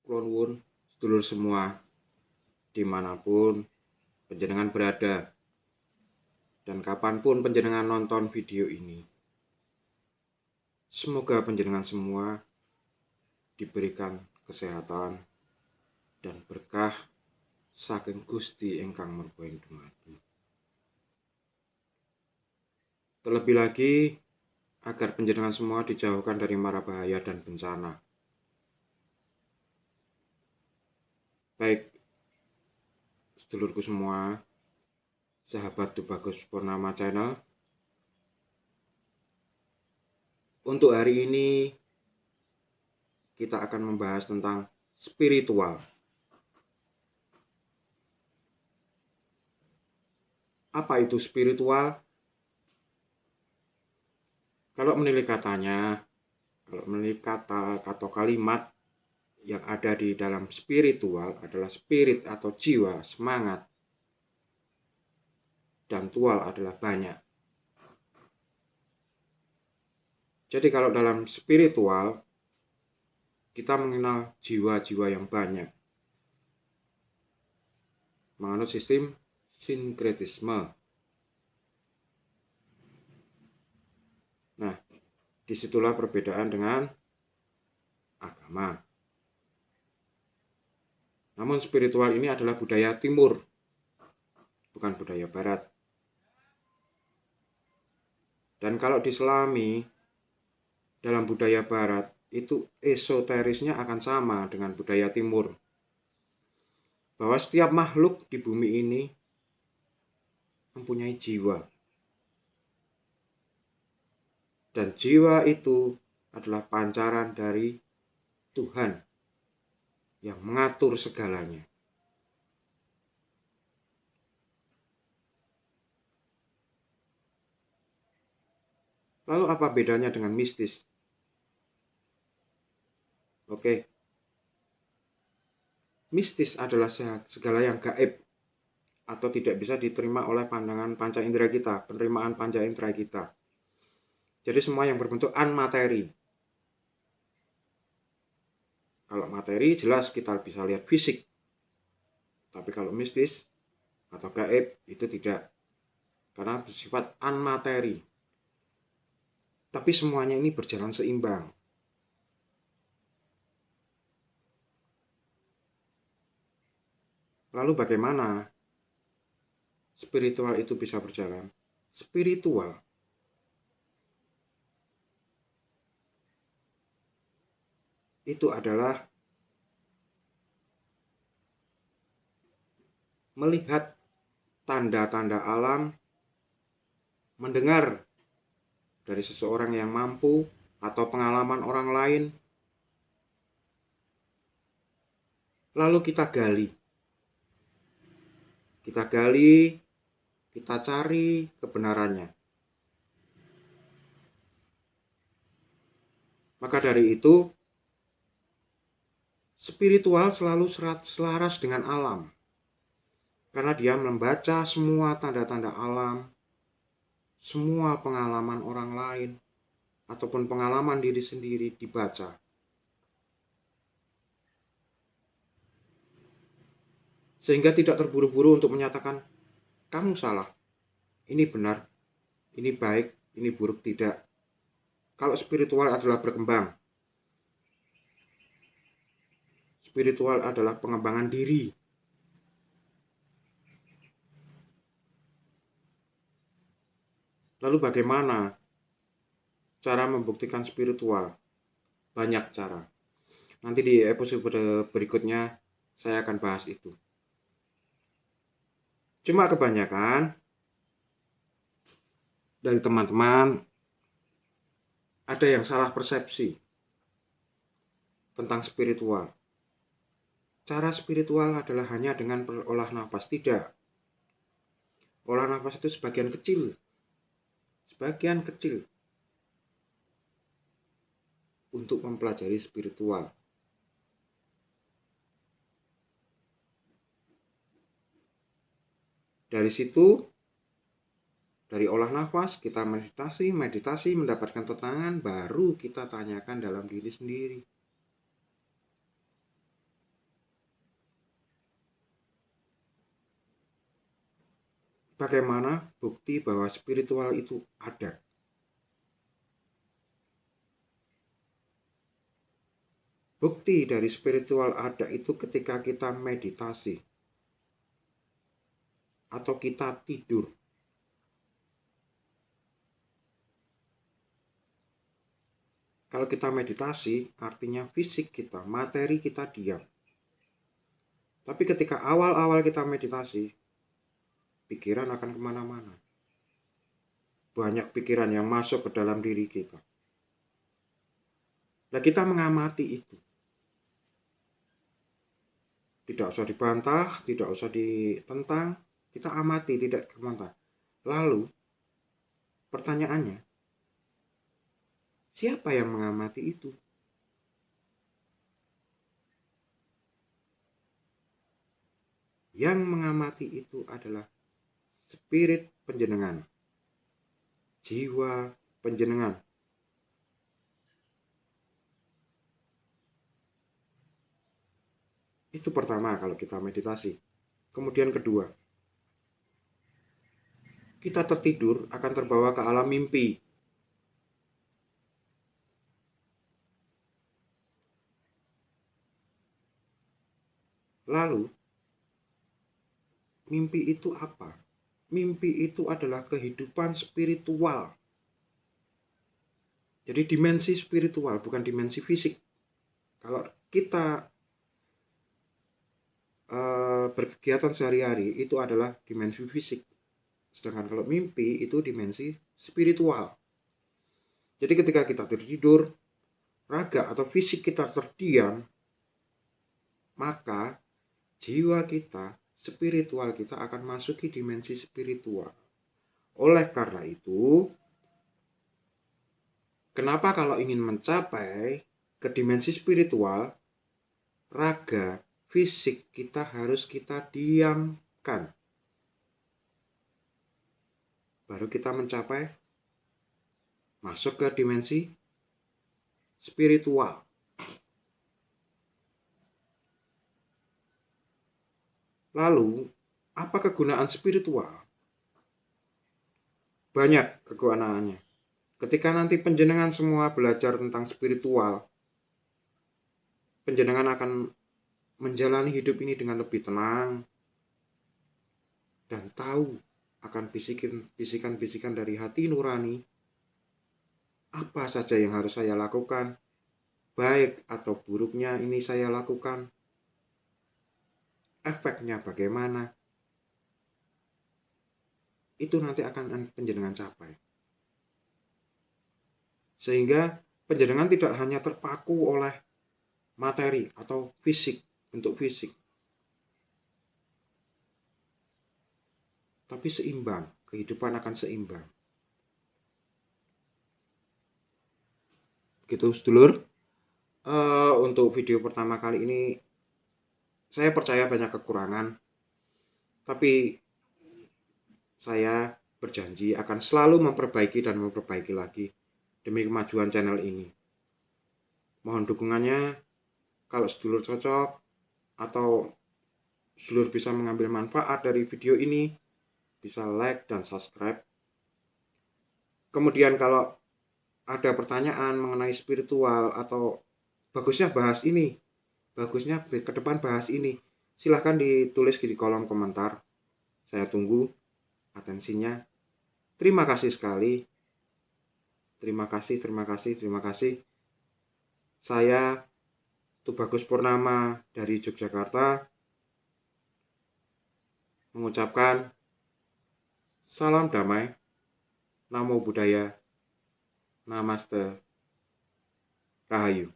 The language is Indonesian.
Kula nuwun sedulur semua dimanapun panjenengan berada dan kapanpun panjenengan nonton video ini. Semoga panjenengan semua diberikan kesehatan dan berkah saking Gusti ingkang merbaing dumadi. Terlebih lagi agar panjenengan semua dijauhkan dari mara bahaya dan bencana. Baik, sedulurku semua, sahabat Tubagus Purnama Channel. Untuk hari ini kita akan membahas tentang spiritual. Apa itu spiritual? Kalau menilik katanya, kalau menilik kata atau kalimat yang ada di dalam spiritual adalah spirit atau jiwa, semangat, dan tual adalah banyak. Jadi kalau dalam spiritual, kita mengenal jiwa-jiwa yang banyak. Menganut sistem sinkretisme. Nah, disitulah perbedaan dengan agama. Namun spiritual ini adalah budaya timur, bukan budaya barat. Dan kalau diselami dalam budaya barat, itu esoterisnya akan sama dengan budaya timur. Bahwa setiap makhluk di bumi ini mempunyai jiwa. Dan jiwa itu adalah pancaran dari Tuhan yang mengatur segalanya. Lalu apa bedanya dengan mistis? Oke. Mistis adalah segala yang gaib atau tidak bisa diterima oleh pandangan panca indera kita, penerimaan panca indera kita. Jadi semua yang berbentuk anmateri. Kalau materi jelas kita bisa lihat fisik. Tapi kalau mistis atau gaib itu tidak. Karena bersifat anmateri. Tapi semuanya ini berjalan seimbang. Lalu bagaimana spiritual itu bisa berjalan? Spiritual itu adalah melihat tanda-tanda alam, mendengar dari seseorang yang mampu atau pengalaman orang lain, lalu kita gali. Kita cari kebenarannya. Maka dari itu, spiritual selalu selaras dengan alam. Karena dia membaca semua tanda-tanda alam, semua pengalaman orang lain, ataupun pengalaman diri sendiri dibaca. Sehingga tidak terburu-buru untuk menyatakan, kamu salah, ini benar, ini baik, ini buruk, tidak. Kalau spiritual adalah berkembang. Spiritual adalah pengembangan diri. Lalu bagaimana cara membuktikan spiritual? Banyak cara. Nanti di episode berikutnya saya akan bahas itu. Cuma kebanyakan dari teman-teman ada yang salah persepsi tentang spiritual. Cara spiritual adalah hanya dengan berolah nafas. Tidak. Olah nafas itu sebagian kecil untuk mempelajari spiritual. Dari situ, dari olah nafas, kita meditasi, mendapatkan ketenangan, baru kita tanyakan dalam diri sendiri. bagaimana bukti bahwa spiritual itu ada? Bukti dari spiritual ada itu ketika kita meditasi atau kita tidur. Kalau kita meditasi, artinya fisik kita, materi kita diam. Tapi ketika awal-awal kita meditasi, pikiran akan kemana-mana. Banyak pikiran yang masuk ke dalam diri kita. Nah, kita mengamati itu. Tidak usah dibantah, tidak usah ditentang, kita amati, tidak dibantah. Lalu, pertanyaannya, siapa yang mengamati itu? Yang mengamati itu adalah spirit panjenengan, jiwa panjenengan. Itu pertama kalau kita meditasi. Kemudian kedua, kita tertidur akan terbawa ke alam mimpi. Lalu, mimpi itu apa? Mimpi itu adalah kehidupan spiritual. Jadi dimensi spiritual, bukan dimensi fisik. Kalau kita berkegiatan sehari-hari, itu adalah dimensi fisik. Sedangkan kalau mimpi itu dimensi spiritual. Jadi ketika kita tertidur, raga atau fisik kita terdiam, maka jiwa kita, spiritual kita akan masuki dimensi spiritual. Oleh karena itu, kenapa kalau ingin mencapai ke dimensi spiritual, raga, fisik kita harus kita diamkan. Baru kita mencapai masuk ke dimensi spiritual. Lalu, apa kegunaan spiritual? Banyak kegunaannya. Ketika nanti panjenengan semua belajar tentang spiritual, panjenengan akan menjalani hidup ini dengan lebih tenang dan tahu akan bisikan-bisikan dari hati nurani. Apa saja yang harus saya lakukan, baik atau buruknya ini saya lakukan, efeknya bagaimana, itu nanti akan panjenengan capai. Sehingga panjenengan tidak hanya terpaku oleh materi atau fisik, bentuk fisik, tapi seimbang, kehidupan akan seimbang. Gitu sedulur, untuk video pertama kali ini saya percaya banyak kekurangan, tapi saya berjanji akan selalu memperbaiki dan memperbaiki lagi demi kemajuan channel ini. Mohon dukungannya. Kalau sedulur cocok atau sedulur bisa mengambil manfaat dari video ini, bisa like dan subscribe. Kemudian kalau ada pertanyaan mengenai spiritual atau bagusnya bahas ini, bagusnya ke depan bahas ini, silahkan ditulis di kolom komentar. Saya tunggu atensinya. Terima kasih sekali. Terima kasih. Saya Tubagus Purnama dari Yogyakarta mengucapkan salam damai, namo buddhaya, namaste, rahayu.